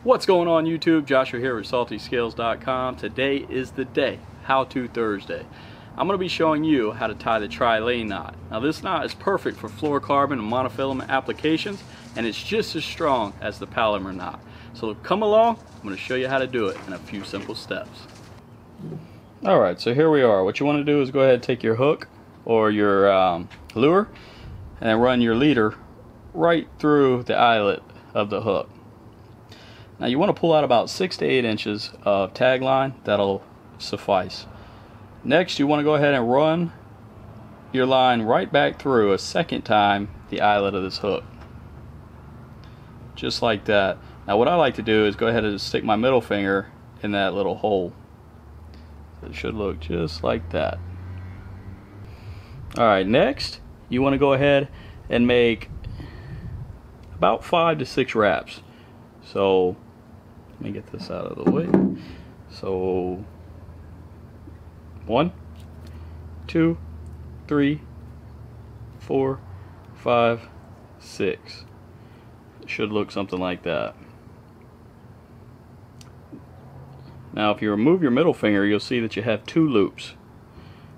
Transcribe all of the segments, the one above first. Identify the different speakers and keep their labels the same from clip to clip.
Speaker 1: What's going on YouTube? Joshua here with SaltyScales.com. Today is the day, How To Thursday. I'm going to be showing you how to tie the Trilene knot. Now this knot is perfect for fluorocarbon and monofilament applications, and it's just as strong as the Palomar knot. So come along, I'm going to show you how to do it in a few simple steps. Alright, so here we are. What you want to do is go ahead and take your hook or your lure and run your leader right through the eyelet of the hook. Now you want to pull out about 6 to 8 inches of tag line. That'll suffice. Next you want to go ahead and run your line right back through a second time the eyelet of this hook. Just like that. Now what I like to do is go ahead and stick my middle finger in that little hole. It should look just like that. Alright, next you want to go ahead and make about 5 to 6 wraps. So let me get this out of the way. So 1, 2, 3, 4, 5, 6. It should look something like that. Now if you remove your middle finger, you'll see that you have 2 loops.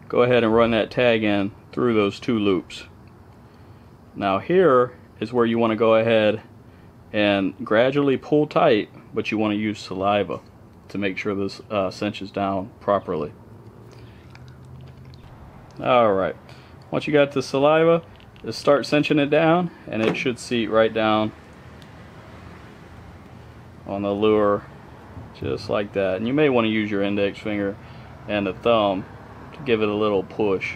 Speaker 1: Go ahead and run that tag in through those 2 loops. Now here is where you want to go ahead and gradually pull tight, but you want to use saliva to make sure this cinches down properly. Alright, once you got the saliva, just start cinching it down and it should seat right down on the lure just like that. And you may want to use your index finger and the thumb to give it a little push.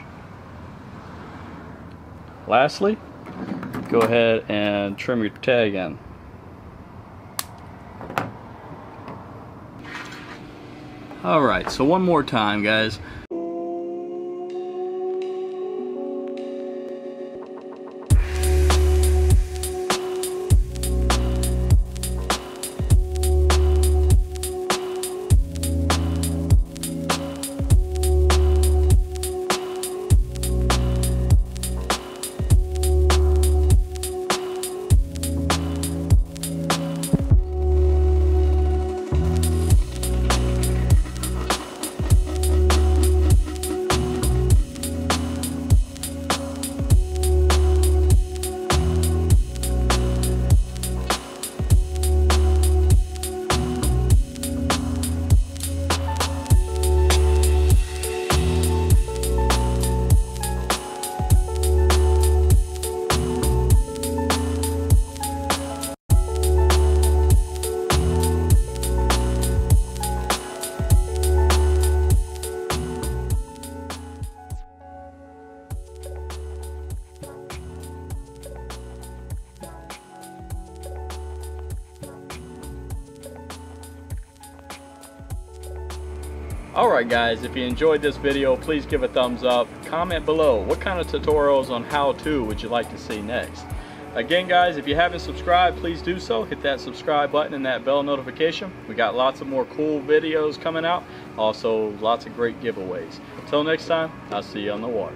Speaker 1: Lastly, go ahead and trim your tag in. Alright, so one more time guys. Alright guys, if you enjoyed this video, please give a thumbs up. Comment below what kind of tutorials on how to would you like to see next. Again guys, if you haven't subscribed, please do so. Hit that subscribe button and that bell notification. We got lots of more cool videos coming out. Also lots of great giveaways. Until next time, I'll see you on the water.